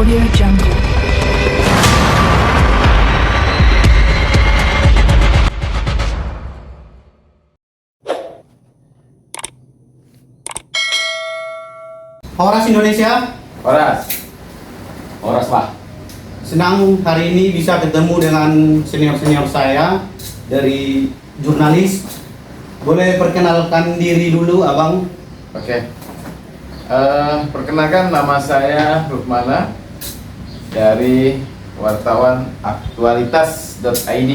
Audio Jungle. Horas Indonesia, Horas Pak. senang hari ini bisa ketemu dengan senior-senior saya dari jurnalis. Boleh perkenalkan diri dulu, Abang? Oke. Perkenalkan, nama saya Rukmana dari wartawan aktualitas.id.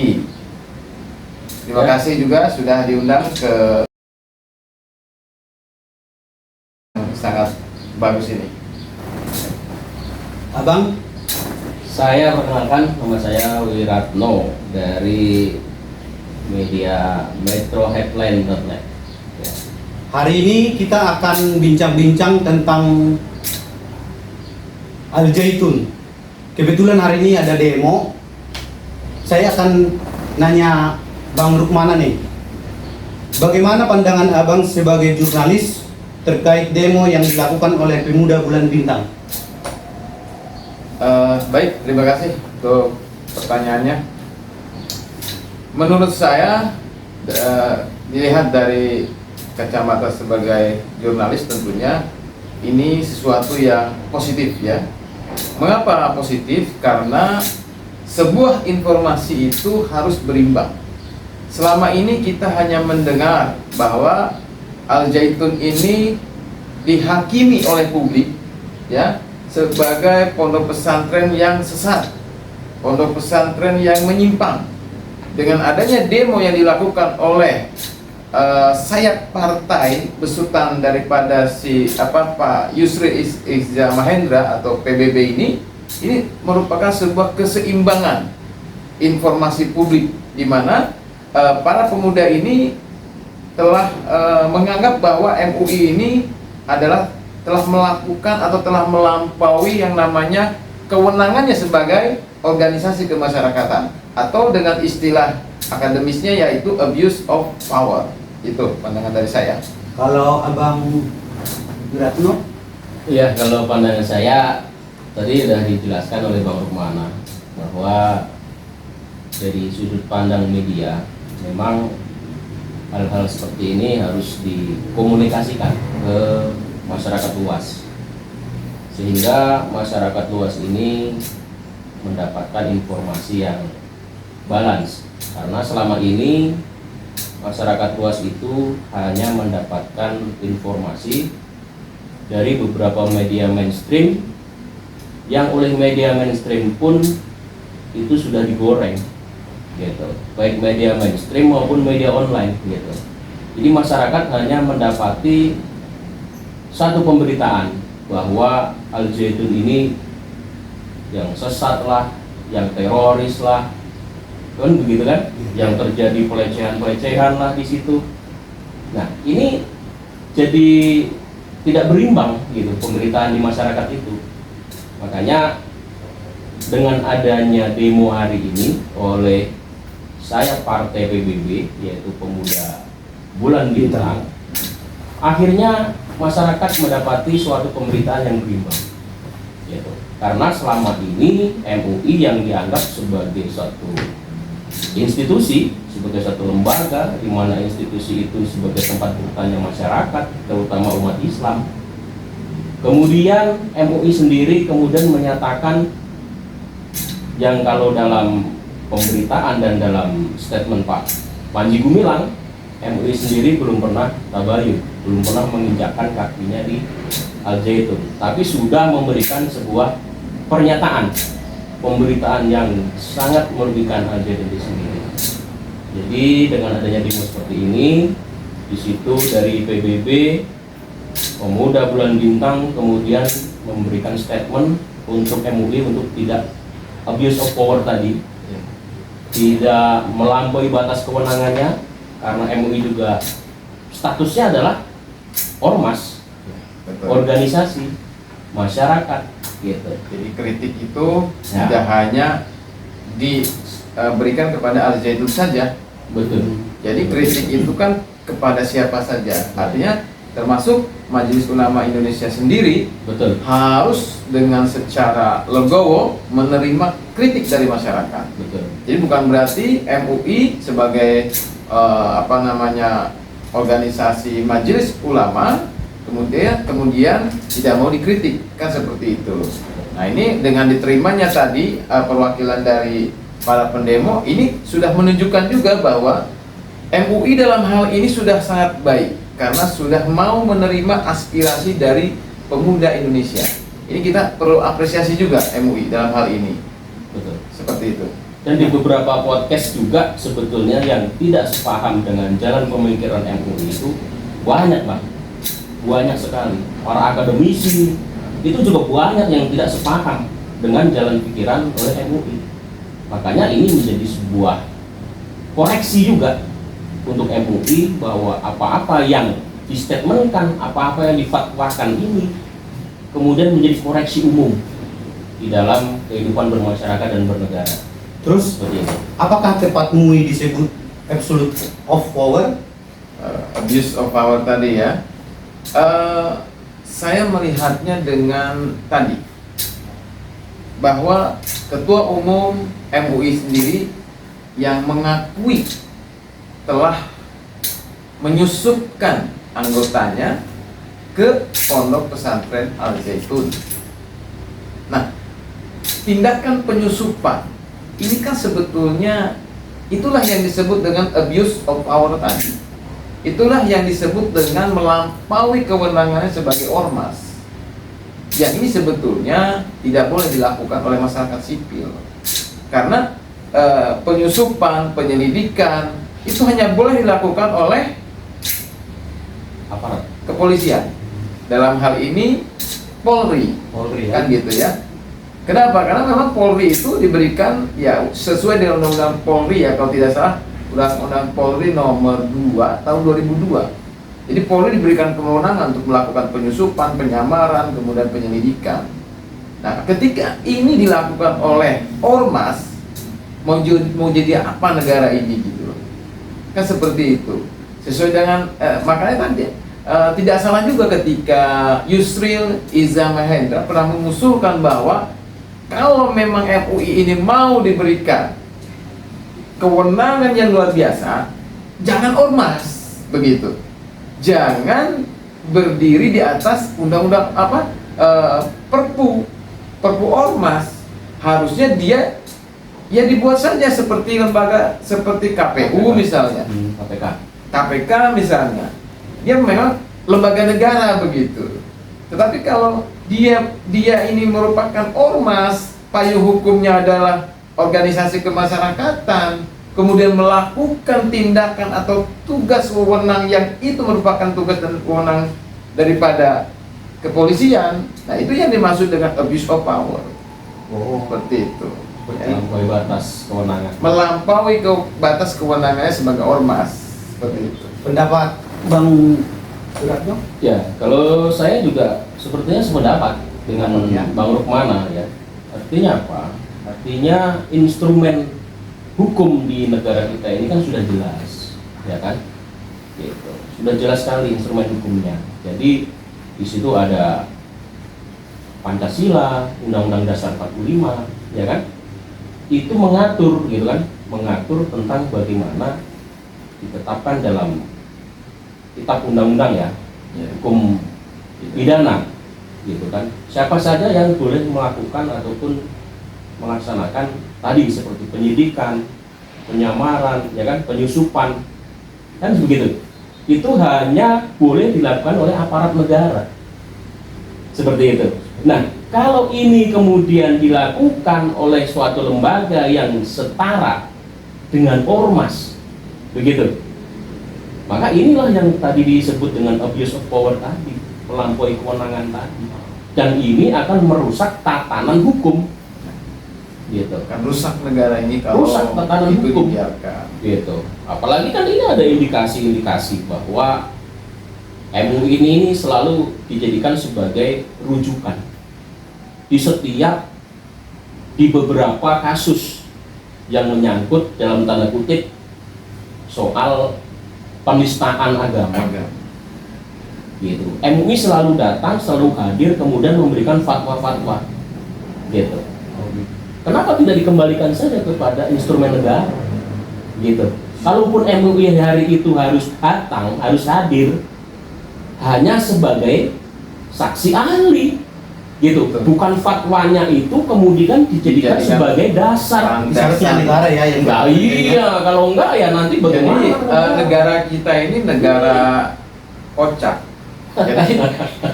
Terima kasih juga sudah diundang ke sangat bagus ini. Abang? Saya perkenalkan, nama saya Wiratno dari media metroheadline.net. Ya. Hari ini kita akan bincang-bincang tentang Al Zaitun. Kebetulan hari ini ada demo. Saya akan nanya Bang Rukmana nih. Bagaimana pandangan Abang sebagai jurnalis terkait demo yang dilakukan oleh pemuda Bulan Bintang? Baik, terima kasih untuk pertanyaannya. Menurut saya, dilihat dari kacamata sebagai jurnalis, tentunya ini sesuatu yang positif ya. Mengapa positif? Karena sebuah informasi itu harus berimbang. Selama ini kita hanya mendengar bahwa Al Zaitun ini dihakimi oleh publik ya sebagai pondok pesantren yang sesat, pondok pesantren yang menyimpang. Dengan adanya demo yang dilakukan oleh sayap partai besutan daripada Pak Yusril Iza Mahendra atau PBB ini merupakan sebuah keseimbangan informasi publik, di mana para pemuda ini telah menganggap bahwa MUI ini telah melakukan atau telah melampaui yang namanya kewenangannya sebagai organisasi kemasyarakatan, atau dengan istilah akademisnya yaitu abuse of power. Itu pandangan dari saya. Kalau Abang Wiratno? Iya, kalau pandangan saya tadi sudah dijelaskan oleh Bang Rukmana bahwa dari sudut pandang media memang hal-hal seperti ini harus dikomunikasikan ke masyarakat luas, sehingga masyarakat luas ini mendapatkan informasi yang balance. Karena selama ini masyarakat luas itu hanya mendapatkan informasi dari beberapa media mainstream, yang oleh media mainstream pun itu sudah digoreng gitu, baik media mainstream maupun media online gitu. Jadi masyarakat hanya mendapati satu pemberitaan bahwa Al Zaitun ini yang sesat lah, yang teroris lah, kan begitu kan? Yang terjadi pelecehan-pelecehan lah di situ. Nah, ini jadi tidak berimbang gitu pemberitaan di masyarakat itu. Makanya dengan adanya demo hari ini oleh saya partai PBB, yaitu Pemuda Bulan Bintang, akhirnya masyarakat mendapati suatu pemberitaan yang berimbang gitu. Karena selama ini MUI yang dianggap sebagai suatu institusi, sebagai satu lembaga, di mana institusi itu sebagai tempat bertanya masyarakat, terutama umat Islam. Kemudian MUI sendiri kemudian menyatakan yang kalau dalam pemberitaan dan dalam statement Pak Panji Gumilang, MUI sendiri belum pernah tabayun, belum pernah menginjakkan kakinya di Al Zaitun, tapi sudah memberikan sebuah pernyataan pemberitaan yang sangat merugikan Al Zaitun itu sendiri. Jadi dengan adanya demo seperti ini, di situ dari PBB, Pemuda Bulan Bintang kemudian memberikan statement untuk MUI untuk tidak abuse of power tadi, tidak melampaui batas kewenangannya, karena MUI juga statusnya adalah ormas, organisasi masyarakat gitu. Jadi kritik itu tidak hanya diberikan kepada Al Zaitun saja. Betul. Jadi kritik itu kan kepada siapa saja. Artinya termasuk Majelis Ulama Indonesia sendiri Betul. harus dengan secara legowo menerima kritik dari masyarakat. Betul. Jadi bukan berarti MUI sebagai organisasi majelis ulama kemudian tidak mau dikritik, kan seperti itu. Nah, ini dengan diterimanya tadi perwakilan dari para pendemo ini sudah menunjukkan juga bahwa MUI dalam hal ini sudah sangat baik karena sudah mau menerima aspirasi dari pemuda Indonesia. Ini kita perlu apresiasi juga MUI dalam hal ini. Betul. Seperti itu. Dan di beberapa podcast juga sebetulnya yang tidak sepaham dengan jalan pemikiran MUI itu banyak, Pak. Banyak sekali. Para akademisi itu juga banyak yang tidak sepaham dengan jalan pikiran oleh MUI. Makanya ini menjadi sebuah koreksi juga untuk MUI bahwa apa-apa yang distatementkan, apa-apa yang difatwakan ini kemudian menjadi koreksi umum di dalam kehidupan bermasyarakat dan bernegara. Terus, Seperti itu. apakah tepat MUI disebut absolute of power? Abuse of power tadi ya. Saya melihatnya dengan tadi bahwa Ketua Umum MUI sendiri yang mengakui telah menyusupkan anggotanya ke pondok pesantren Al Zaitun. Nah, tindakan penyusupan ini kan sebetulnya itulah yang disebut dengan abuse of power tadi. Itulah yang disebut dengan melampaui kewenangannya sebagai ormas. Yang ini sebetulnya tidak boleh dilakukan oleh masyarakat sipil. Karena penyusupan, penyelidikan itu hanya boleh dilakukan oleh Aparat kepolisian. Dalam hal ini Polri, Polri kan gitu ya. Kenapa? Karena memang Polri itu diberikan ya sesuai dengan Undang-Undang Polri ya, kalau tidak salah Undang-Undang Polri nomor 2 tahun 2002. Jadi Polri diberikan kewenangan untuk melakukan penyusupan, penyamaran, kemudian penyelidikan. Nah, ketika ini dilakukan oleh ormas, mau jadi apa negara ini gitu loh. Kan seperti itu. Sesuai dengan makanya tadi tidak salah juga ketika Yusril Iza Mahendra pernah mengusulkan bahwa kalau memang MUI ini mau diberikan kewenangan yang luar biasa, jangan ormas begitu. Jangan berdiri di atas undang-undang Perpu ormas. Harusnya dia ya dibuat saja seperti lembaga seperti KPU misalnya, KPK misalnya. Dia memang lembaga negara begitu. Tetapi kalau dia ini merupakan ormas, payung hukumnya adalah organisasi kemasyarakatan, kemudian melakukan tindakan atau tugas wewenang yang itu merupakan tugas dan wewenang daripada kepolisian. Nah, itu yang dimaksud dengan abuse of power. Seperti itu. melampaui batas kewenangan. Melampaui ke batas kewenangannya sebagai ormas. Seperti itu. Pendapat Bang Suratno? Ya, kalau saya juga sepertinya sependapat dengan Bang Rukmana ya. Artinya apa? Artinya instrumen hukum di negara kita ini kan sudah jelas, ya kan? Gitu. Sudah jelas sekali instrumen hukumnya. Jadi di situ ada Pancasila, Undang-Undang Dasar 45, ya kan? Itu mengatur, gitu kan? Mengatur tentang bagaimana ditetapkan dalam kitab undang-undang ya, hukum pidana, gitu kan? Siapa saja yang boleh melakukan ataupun melaksanakan tadi seperti penyidikan, penyamaran, ya kan, penyusupan, kan begitu. Itu hanya boleh dilakukan oleh aparat negara, seperti itu. Nah, kalau ini kemudian dilakukan oleh suatu lembaga yang setara dengan ormas, begitu, maka inilah yang tadi disebut dengan abuse of power tadi, melampaui kewenangan tadi, dan ini akan merusak tatanan hukum. Gitu. Kan rusak negara ini kalau Rusak tatanan itu hukum. dibiarkan. Gitu. Apalagi kan ini ada indikasi-indikasi bahwa MUI ini selalu dijadikan sebagai rujukan di beberapa kasus yang menyangkut dalam tanda kutip soal penistaan agama. gitu. MUI selalu datang, selalu hadir, kemudian memberikan fatwa-fatwa, gitu. Kenapa tidak dikembalikan saja kepada instrumen negara, gitu? Kalaupun MUI hari itu harus datang, harus hadir, hanya sebagai saksi ahli, gitu. Bukan fatwanya itu kemudian dijadikan sebagai dasar. Seharusnya negara ya yang Enggak, iya, kalau enggak ya nanti bagaimana? Jadi negara kita ini negara kocak. Jadi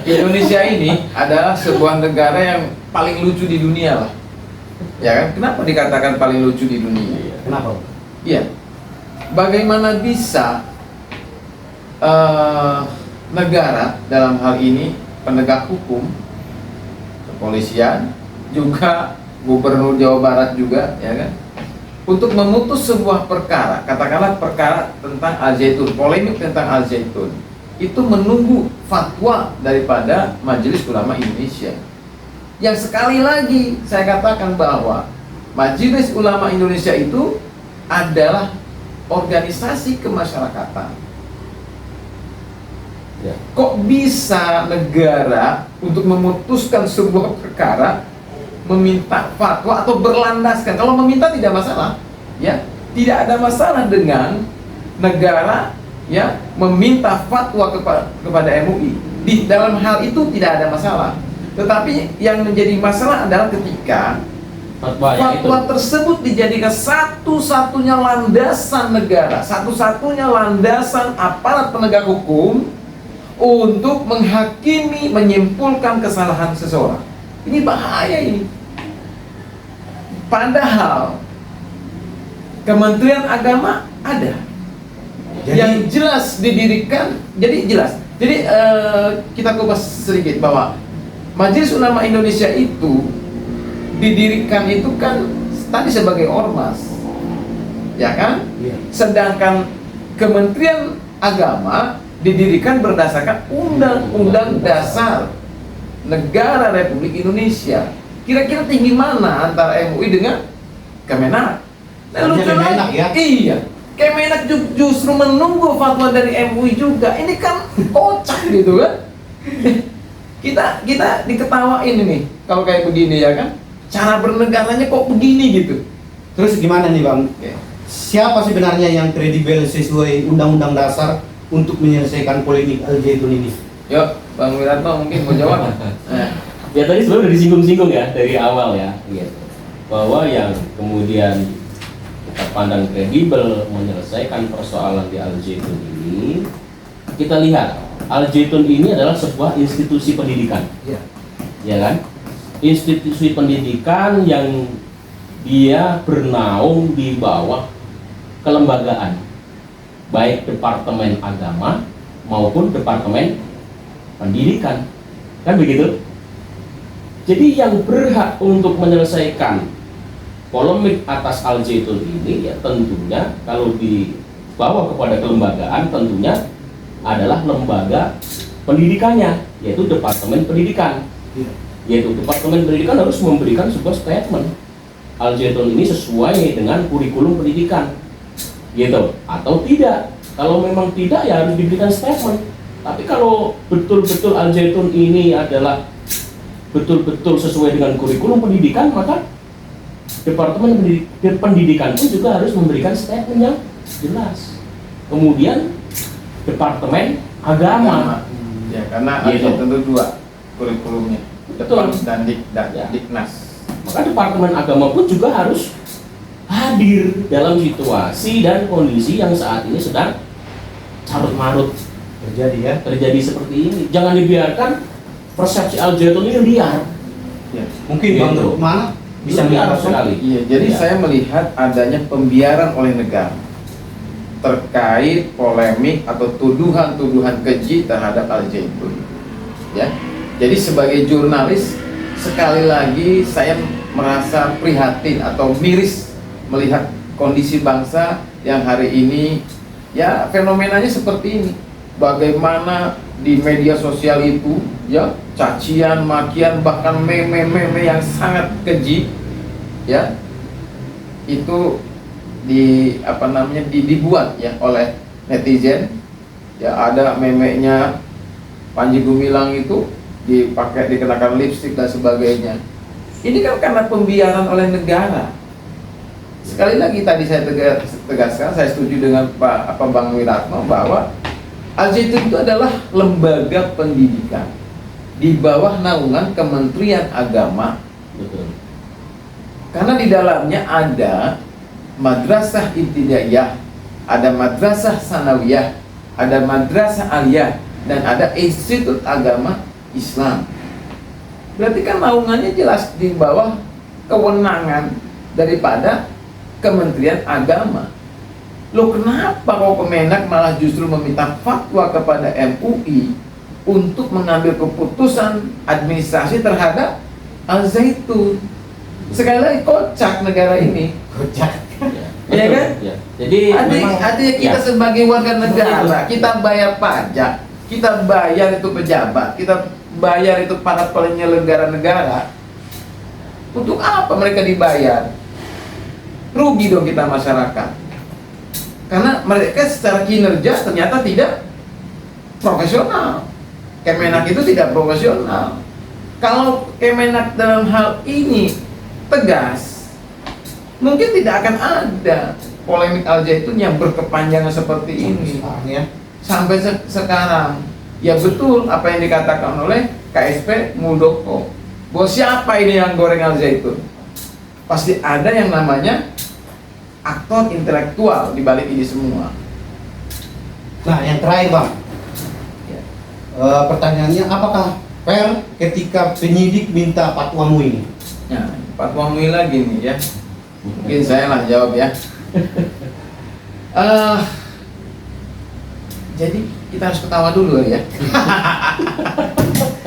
Indonesia ini adalah sebuah negara yang paling lucu di dunia lah. Ya kan? Kenapa dikatakan paling lucu di dunia? Kenapa? Iya. Bagaimana bisa negara dalam hal ini penegak hukum, kepolisian, juga gubernur Jawa Barat juga, ya kan, untuk memutus sebuah perkara, katakanlah perkara tentang Al-Zaitun, polemik tentang Al-Zaitun, itu menunggu fatwa daripada Majelis Ulama Indonesia. Yang sekali lagi saya katakan bahwa Majelis Ulama Indonesia itu adalah organisasi kemasyarakatan. Ya. Kok bisa negara untuk memutuskan sebuah perkara meminta fatwa atau berlandaskan? Kalau meminta tidak masalah, ya, tidak ada masalah dengan negara ya meminta fatwa kepada MUI. Di dalam hal itu tidak ada masalah. Tetapi yang menjadi masalah adalah ketika fatwa tersebut dijadikan satu-satunya landasan negara, satu-satunya landasan aparat penegak hukum untuk menghakimi, menyimpulkan kesalahan seseorang. Ini bahaya ini. Padahal Kementerian Agama ada. Yang jelas didirikan, jadi jelas. Jadi kita kupas sedikit bahwa Majelis Ulama Indonesia itu didirikan itu kan tadi sebagai ormas, ya kan? Iya. Sedangkan Kementerian Agama didirikan berdasarkan Undang-Undang Dasar Negara Republik Indonesia. Kira-kira tinggi mana antara MUI dengan Kemenak? Lucu Kemenak ya? Iya. Kemenak justru menunggu fatwa dari MUI juga. Ini kan kocak gitu kan? Kita diketawain ini kalau kayak begini, ya kan? Cara bernegaranya kok begini gitu. Terus gimana nih Bang? Siapa sebenarnya yang kredibel sesuai Undang-Undang Dasar untuk menyelesaikan polemik Al-Zaitun ini? Yuk, Bang Wiratno mungkin mau jawab. Ya tadi sebenarnya udah disinggung-singgung ya dari awal ya, gitu. Bahwa yang kemudian kita pandang kredibel menyelesaikan persoalan di Al-Zaitun ini, kita lihat Al-Zaitun ini adalah sebuah institusi pendidikan, ya kan? Institusi pendidikan yang dia bernaung di bawah kelembagaan, baik Departemen Agama maupun Departemen Pendidikan, kan begitu? Jadi yang berhak untuk menyelesaikan polemik atas Al-Zaitun ini ya tentunya kalau dibawa kepada kelembagaan tentunya adalah lembaga pendidikannya, yaitu Departemen Pendidikan. Yaitu Departemen Pendidikan harus memberikan sebuah statement Al-Zaitun ini sesuai dengan kurikulum pendidikan, gitu, atau tidak. Kalau memang tidak ya harus diberikan statement. Tapi kalau betul-betul Al-Zaitun ini adalah betul-betul sesuai dengan kurikulum pendidikan, maka Departemen Pendidikan pun juga harus memberikan statement yang jelas. Kemudian Departemen Agama. Ya, karena gitu. ada tentu dua kurikulumnya, Betul. dan Ya. Diknas. Maka Departemen Agama pun juga harus hadir dalam situasi dan kondisi yang saat ini sedang carut-marut terjadi seperti ini. Jangan dibiarkan persepsi Al-Zaitun ini liar. Ya. Mungkin Bang Rukmana bisa liar menjawab sekali. Iya, jadi Ya. saya melihat adanya pembiaran oleh negara terkait polemik atau tuduhan-tuduhan keji terhadap Al-Zaitun. Ya. Jadi sebagai jurnalis sekali lagi saya merasa prihatin atau miris melihat kondisi bangsa yang hari ini ya fenomenanya seperti ini. Bagaimana di media sosial itu ya cacian, makian, bahkan meme-meme yang sangat keji ya itu dibuat ya oleh netizen. Ya ada memenya Panji Gumilang itu dikenakan lipstik dan sebagainya. Ini kan karena pembiaran oleh negara. Sekali lagi tadi saya tegaskan, saya setuju dengan Bang Wiratno bahwa Al-Zaitun itu adalah lembaga pendidikan di bawah naungan Kementerian Agama. Betul. Karena di dalamnya ada madrasah ibtidaiyah, ada madrasah sanawiyah, ada madrasah aliyah, dan ada institut agama Islam. Berarti kan naungannya jelas di bawah kewenangan daripada Kementerian Agama. Loh, kenapa kok Kemenak malah justru meminta fatwa kepada MUI untuk mengambil keputusan administrasi terhadap Al-Zaitun? Sekali lagi kocak negara ini. Kocak. Iya kan? Ya. Jadi Artinya kita sebagai warga negara, kita bayar pajak, kita bayar itu pejabat, kita bayar itu para penyelenggara negara. Untuk apa mereka dibayar? Rugi dong kita masyarakat. Karena mereka secara kinerja ternyata tidak profesional. Kemenak itu tidak profesional. Kalau Kemenak dalam hal ini tegas, mungkin tidak akan ada polemik Al-Zaitun yang berkepanjangan seperti ini Ya. sampai sekarang. Ya betul apa yang dikatakan oleh KSP Muldoko, bahwa siapa ini yang goreng Al-Zaitun? Pasti ada yang namanya aktor intelektual di balik ini semua. Nah, yang terakhir Bang, Ya. pertanyaannya, apakah fair ketika penyidik minta fatwa MUI ini? Nah, fatwa MUI lagi nih ya. Mungkin saya lah jawab ya. Jadi kita harus ketawa dulu ya.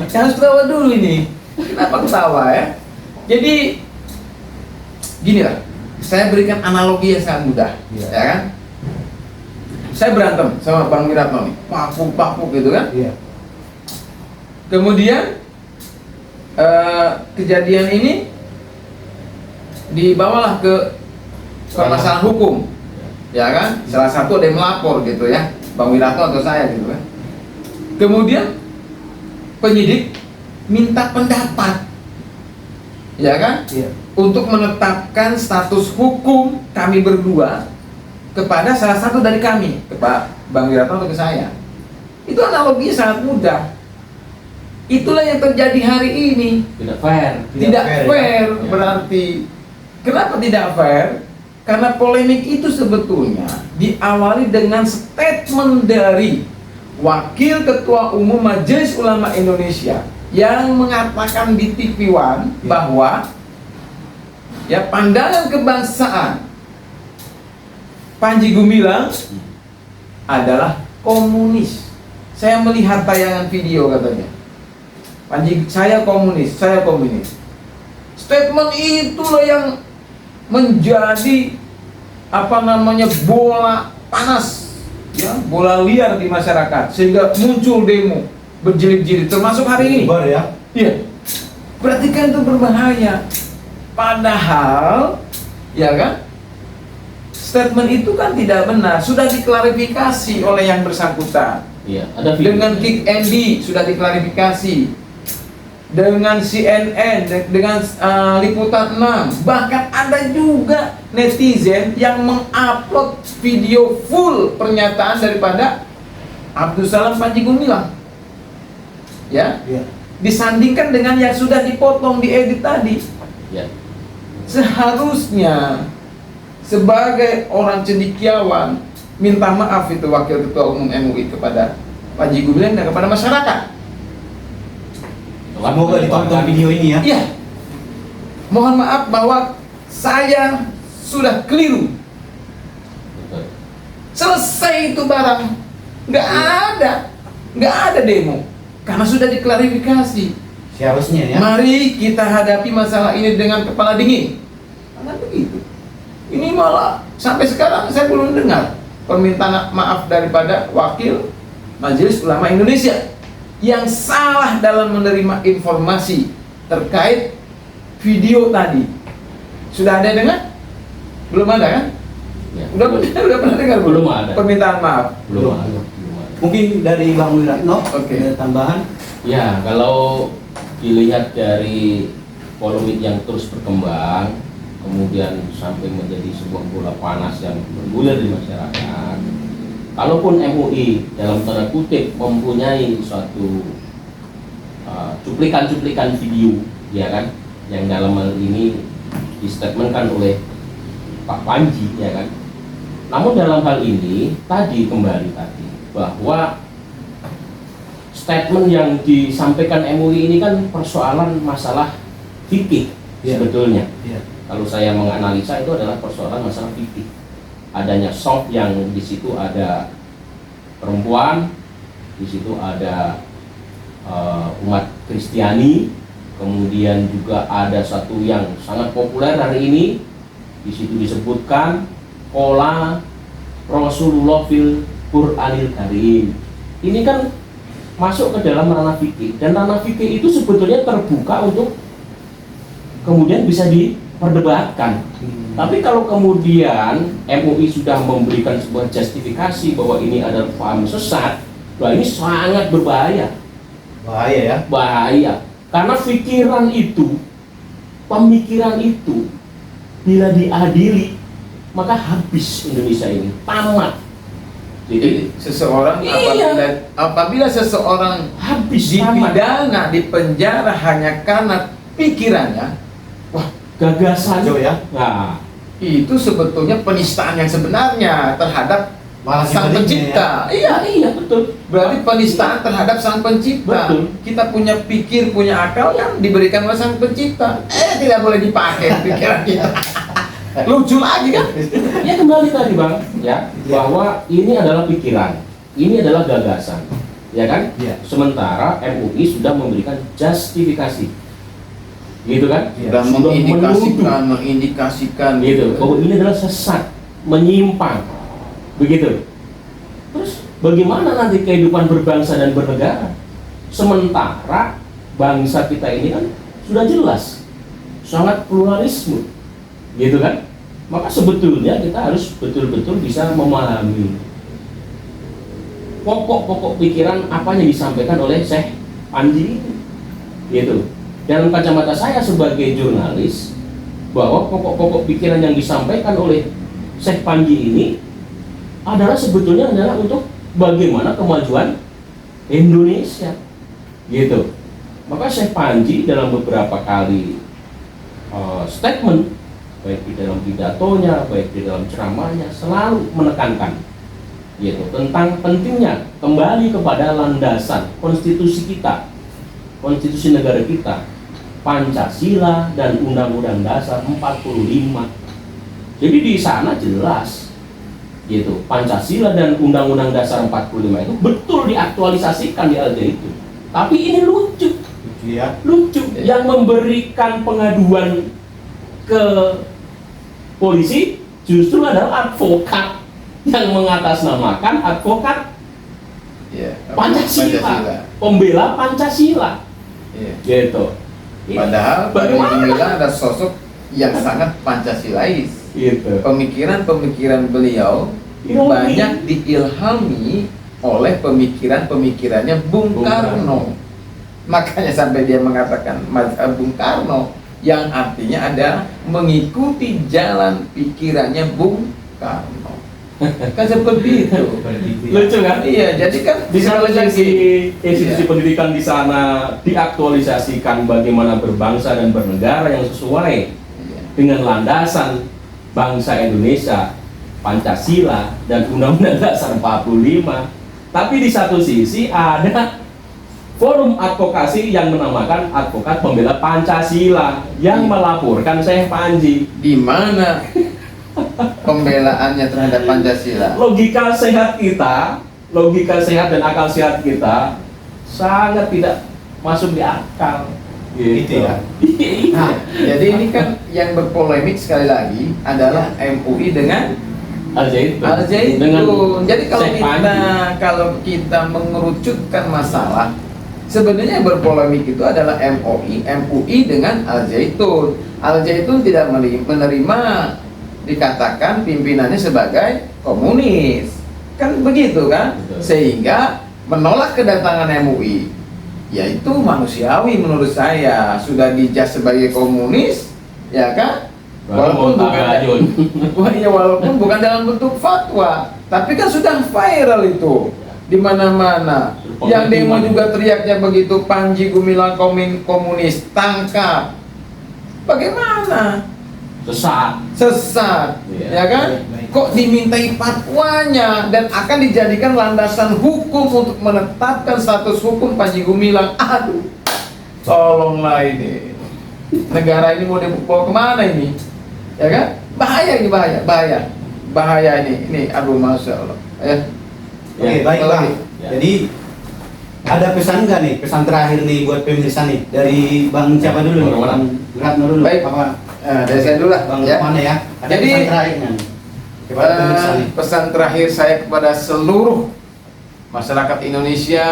Kita harus ketawa dulu ini. Kenapa ketawa ya? Jadi gini lah, saya berikan analogi yang sangat mudah, ya kan? Saya berantem sama Bang Wiratno nih, pakpuk gitu kan? Iya. Kemudian kejadian ini dibawalah ke masalah hukum, ya kan? Salah satu ada yang melapor gitu ya, Bang Wiratno atau saya gitu kan. Kemudian penyidik minta pendapat, ya kan? Iya. Untuk menetapkan status hukum kami berdua kepada salah satu dari kami, ke Pak Bang Wiratno atau ke saya. Itu analoginya sangat mudah. Itulah yang terjadi hari ini. tidak fair. Tidak fair ya. berarti. Kenapa tidak fair? Karena polemik itu sebetulnya diawali dengan statement dari Wakil Ketua Umum Majelis Ulama Indonesia yang mengatakan di TV One bahwa ya pandangan kebangsaan Panji Gumilang adalah komunis. Saya melihat tayangan video katanya. Panji, saya komunis, saya komunis. Statement itulah yang menjadi bola panas, ya, bola liar di masyarakat sehingga muncul demo berjilid-jilid termasuk hari ini. Bubar ya. Iya. Berarti kan itu berbahaya. Padahal, ya kan? Statement itu kan tidak benar, sudah diklarifikasi oleh yang bersangkutan. Iya, ada video. Dengan Kick Andy sudah diklarifikasi. Dengan CNN, dengan Liputan 6, bahkan ada juga netizen yang mengupload video full pernyataan daripada Abdul Salam Panji Gumilang, ya, Iya. disandingkan dengan yang sudah dipotong diedit tadi. Ya. Seharusnya sebagai orang cendekiawan minta maaf itu Wakil Ketua Umum MUI kepada Panji Gumilang dan kepada masyarakat. Semoga ditonton video ini ya. Iya. Mohon maaf bahwa saya sudah keliru. Betul. Selesai itu barang. Nggak ada demo. Karena sudah diklarifikasi. Seharusnya ya. Mari kita hadapi masalah ini dengan kepala dingin. Karena begitu. Ini malah sampai sekarang saya belum dengar permintaan maaf daripada Wakil Majelis Ulama Indonesia yang salah dalam menerima informasi terkait video tadi. Sudah ada yang dengar? Belum ada kan? Ya. Udah pernah dengar Belum ada. permintaan maaf? Belum ada. Mungkin dari Bang Wiratno, Oke. ada tambahan. Ya, kalau dilihat dari polemik yang terus berkembang, kemudian sampai menjadi sebuah bola panas yang bergulir di masyarakat, kalaupun MUI dalam tanda kutip mempunyai suatu cuplikan-cuplikan video, ya kan, yang dalam hal ini distatementkan oleh Pak Panji, ya kan. Namun dalam hal ini kembali tadi bahwa statement yang disampaikan MUI ini kan persoalan masalah fikih sebetulnya. Kalau saya menganalisa itu adalah persoalan masalah fikih. Adanya soft yang di situ ada perempuan, di situ ada umat Kristiani, kemudian juga ada satu yang sangat populer hari ini, di situ disebutkan pola Rasulullah fil Qur'anil Karim. Ini kan masuk ke dalam ranah fikih, dan ranah fikih itu sebetulnya terbuka untuk kemudian bisa diperdebatkan. Tapi kalau kemudian MUI sudah memberikan sebuah justifikasi bahwa ini adalah paham sesat, wah ini sangat berbahaya. Bahaya ya. Bahaya, karena pikiran itu, pemikiran itu bila diadili maka habis Indonesia ini, tamat. Jadi seseorang Iya. apabila seseorang Habis, tamat. dipidana, dipenjara hanya karena pikirannya, Gagasan Kacau ya. Nah, itu sebetulnya penistaan yang sebenarnya terhadap Malah sang sebaliknya pencipta. Iya, iya betul. berarti penistaan terhadap sang pencipta. Betul. Kita punya pikir, punya akal yang diberikan oleh sang pencipta. Tidak boleh dipakai pikiran kita. Lucu lagi kan? Ya kembali tadi Bang, ya, bahwa ini adalah pikiran, ini adalah gagasan, ya kan? Iya. Sementara MUI sudah memberikan justifikasi, gitu kan? Sudah mengindikasikan Gitu, bahwa ini adalah sesat, menyimpang, begitu. Terus bagaimana nanti kehidupan berbangsa dan bernegara? Sementara bangsa kita ini kan sudah jelas, sangat pluralisme, gitu kan? Maka sebetulnya kita harus betul-betul bisa memahami pokok-pokok pikiran apa yang disampaikan oleh Syekh Panji ini, gitu. Dalam kacamata saya sebagai jurnalis, bahwa pokok-pokok pikiran yang disampaikan oleh Syekh Panji ini adalah sebetulnya adalah untuk bagaimana kemajuan Indonesia, gitu. Maka Syekh Panji dalam beberapa kali statement, baik di dalam pidatonya, baik di dalam ceramahnya, selalu menekankan, yaitu tentang pentingnya kembali kepada landasan konstitusi kita, konstitusi negara kita, Pancasila dan Undang-Undang Dasar 45. Jadi di sana jelas, gitu, Pancasila dan Undang-Undang Dasar 45 itu betul diaktualisasikan di Al-Zaitun. Tapi ini lucu, lucu, yang memberikan pengaduan ke polisi justru adalah advokat yang mengatasnamakan advokat Pancasila, pembela Pancasila, gitu. Padahal Bagaimana? Inilah ada sosok yang sangat Pancasilais. Gitu. Pemikiran-pemikiran beliau Ironi. banyak diilhami oleh pemikirannya Bung Karno. Makanya sampai dia mengatakan mazhab Bung Karno, yang artinya ada mengikuti jalan pikirannya Bung Karno. Kan seperti itu. Lucu kan? Iya, jadi kan Di satu sebenarnya sisi institusi Iya. pendidikan di sana diaktualisasikan bagaimana berbangsa dan bernegara yang sesuai Iya. dengan landasan bangsa Indonesia, Pancasila dan Undang-Undang Dasar 45. Tapi di satu sisi ada forum advokasi yang menamakan advokat pembela Pancasila yang melaporkan Syekh Panji. Di mana pembelaannya terhadap Pancasila? Logika sehat kita, logika sehat dan akal sehat kita sangat tidak masuk di akal. Gitu ya. Nah, jadi ini kan yang berpolemik sekali lagi adalah MUI dengan Al-Zaitun. Al-Zaitun. Jadi Syekh Panji. kalau kita mengerucutkan masalah, sebenarnya yang berpolemik itu adalah MUI dengan Al-Zaitun. Al-Zaitun tidak menerima dikatakan pimpinannya sebagai komunis. Kan begitu kan? Betul. Sehingga menolak kedatangan MUI, yaitu manusiawi menurut saya. Sudah dijudge sebagai komunis, ya kan? Walaupun walaupun bukan dalam bentuk fatwa, tapi kan sudah viral itu di mana-mana. Yang demo juga teriaknya begitu, Panji Gumilang komunis, tangkap. Bagaimana? Sesat, Iya. ya kan? Kok dimintai fatwanya dan akan dijadikan landasan hukum untuk menetapkan status hukum Panji Gumilang. Aduh, tolonglah ini. Negara ini mau dibawa kemana ini? Ya kan? Bahaya ini, bahaya ini. Aduh, masya Allah. Oke, baik Bang. Ya. Jadi ada pesan nggak nih, pesan terakhir nih buat pemirsa nih dari Bang siapa dulu nih? Bang Bang Ratno dulu. Baik. Apa? Dari saya dulu lah. Bang Ya. mana ya? Ada Jadi, pesan terakhirnya nih kepada pemirsa nih. Pesan terakhir saya kepada seluruh masyarakat Indonesia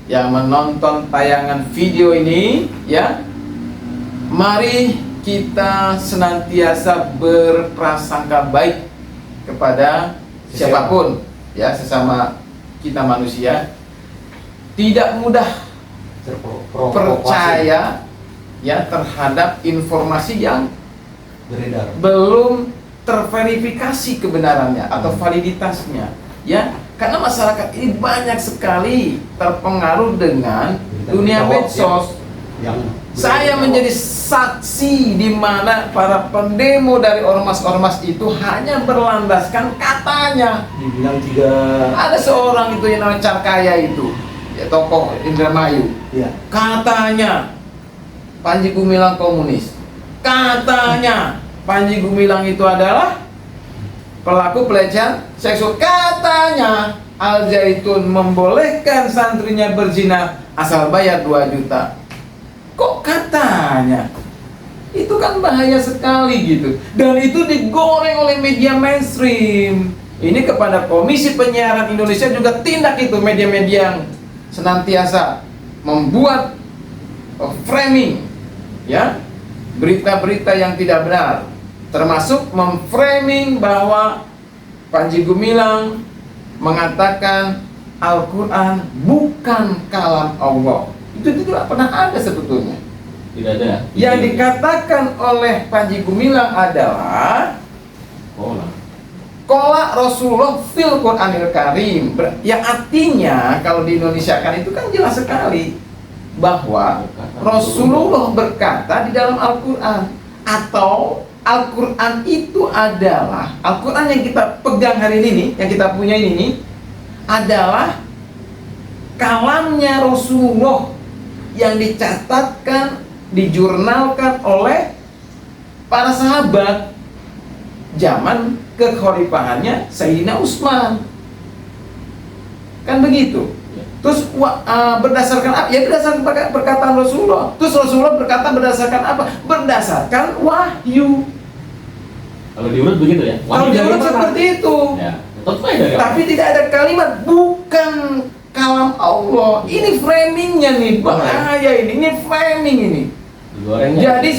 yang menonton tayangan video ini, ya, mari kita senantiasa berprasangka baik kepada siapapun, ya, sesama kita manusia. Tidak mudah percaya, ya, terhadap informasi yang beredar. belum terverifikasi kebenarannya atau validitasnya, ya, karena masyarakat ini banyak sekali terpengaruh dengan dunia medsos. Yang Saya menjadi saksi di mana para pendemo dari ormas-ormas itu hanya berlandaskan katanya. dibilang tiga, Ada seorang itu yang namanya Carkaya itu, ya, tokoh Indramayu. ya. Katanya Panji Gumilang komunis. Katanya Panji Gumilang itu adalah pelaku pelecehan seksual. Katanya Al Zaitun membolehkan santrinya berzina asal bayar 2 juta. Kok katanya? Itu kan bahaya sekali gitu. Dan itu digoreng oleh media mainstream. Ini kepada Komisi Penyiaran Indonesia juga tindak itu, media-media yang senantiasa membuat framing, ya, berita-berita yang tidak benar, termasuk memframing bahwa Panji Gumilang mengatakan Al-Quran bukan kalam Allah. Itu tidak pernah ada sebetulnya. Tidak ada. Yang dikatakan oleh Panji Gumilang adalah Qala Rasulullah fil Qur'anil Karim. Yang artinya kalau di Indonesia kan itu kan jelas sekali bahwa Rasulullah berkata di dalam Al-Quran, atau Al-Quran itu adalah Al-Quran yang kita pegang hari ini, yang kita punya ini adalah kalamnya Rasulullah yang dicatatkan, dijurnalkan oleh para sahabat zaman kekhalifahannya Sayyidina Utsman. Kan begitu. Terus berdasarkan apa? Ya berdasarkan perkataan Rasulullah. Terus Rasulullah berkata berdasarkan apa? Berdasarkan wahyu. Kalau diurut begitu ya. Kalau diurut seperti itu. Ya. Tapi tidak ada kalimat bukan kalam Allah. Ini framingnya nih, bahaya ini. Ini framing ini. Jadi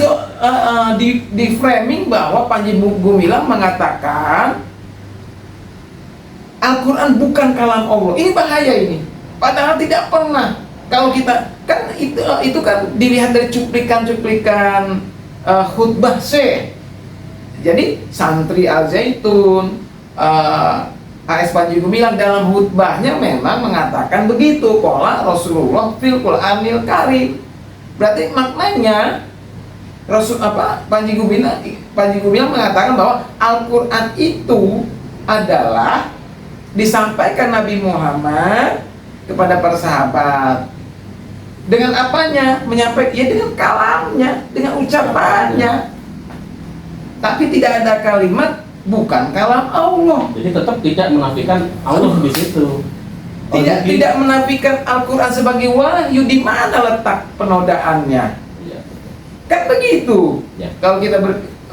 di framing bahwa Panji Gumilang mengatakan Al-Quran bukan kalam Allah. Ini bahaya ini. Padahal tidak pernah. Kalau kita kan itu kan dilihat dari cuplikan-cuplikan khutbah Syekh. Jadi santri Al Zaitun, AS Panji Gumilang dalam khutbahnya memang mengatakan begitu, qala Rasulullah fil Qur'anil Karim. Berarti maknanya Panji Gumilang mengatakan bahwa Al-Qur'an itu adalah disampaikan Nabi Muhammad kepada para sahabat. Dengan apanya? Menyampaikan, ya dengan kalamnya, dengan ucapannya. Tapi tidak ada kalimat bukan kalam Allah. Jadi tetap tidak menafikan Allah di situ. Tidak menafikan Al-Quran sebagai wahyu. Di mana letak penodaannya? Ya. Kan begitu. Ya. Kalau kita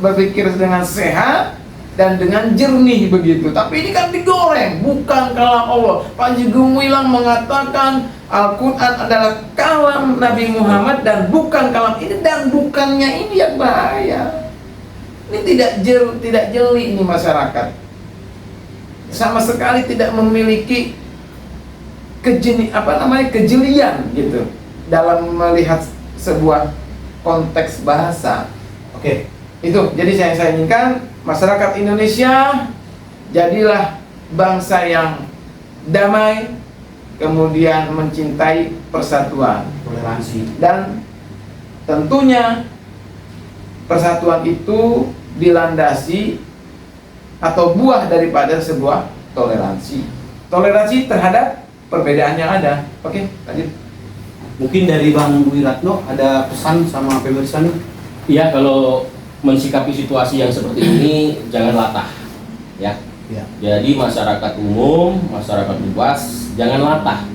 berpikir dengan sehat dan dengan jernih begitu. Tapi ini kan digoreng, bukan kalam Allah. Panji Gumilang mengatakan Al-Quran adalah kalam Nabi Muhammad dan bukan kalam ini, dan bukannya ini yang bahaya. Ini tidak jeli ini masyarakat. sama sekali tidak memiliki kejelian gitu dalam melihat sebuah konteks bahasa. Oke. Itu jadi saya inginkan masyarakat Indonesia jadilah bangsa yang damai, kemudian mencintai persatuan, Toleransi. dan tentunya persatuan itu dilandasi atau buah daripada sebuah toleransi terhadap perbedaan yang ada. Oke, lanjut. Mungkin dari Bang Wiratno ada pesan sama pemirsa nih? Ya, kalau mensikapi situasi yang seperti ini jangan latah, ya. Ya. Jadi masyarakat umum, masyarakat luas jangan latah.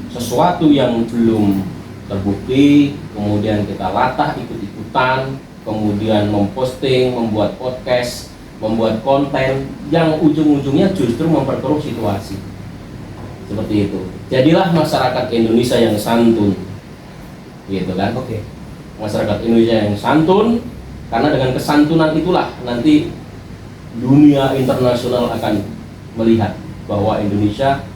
Sesuatu yang belum terbukti kemudian kita latah ikut-ikutan, kemudian memposting, membuat podcast, membuat konten yang ujung-ujungnya justru memperkeruh situasi. Seperti itu. Jadilah masyarakat Indonesia yang santun, gitu kan? Oke. Masyarakat Indonesia yang santun, karena dengan kesantunan itulah nanti dunia internasional akan melihat bahwa Indonesia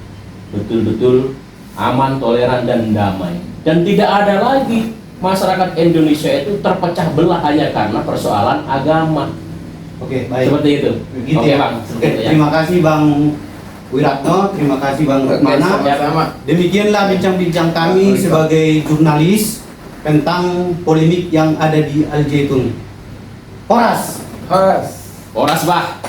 betul-betul aman, toleran, dan damai. Dan tidak ada lagi masyarakat Indonesia itu terpecah belah hanya karena persoalan agama. Oke, baik. Seperti itu. Begitu Oke, ya. Bang. Oke, Seperti itu ya. terima kasih Bang Wiratno, terima kasih Bang Rukmana. Sama-sama. Demikianlah bincang-bincang kami sebagai jurnalis tentang polemik yang ada di Al Zaitun. Horas. Horas. Horas, Bah.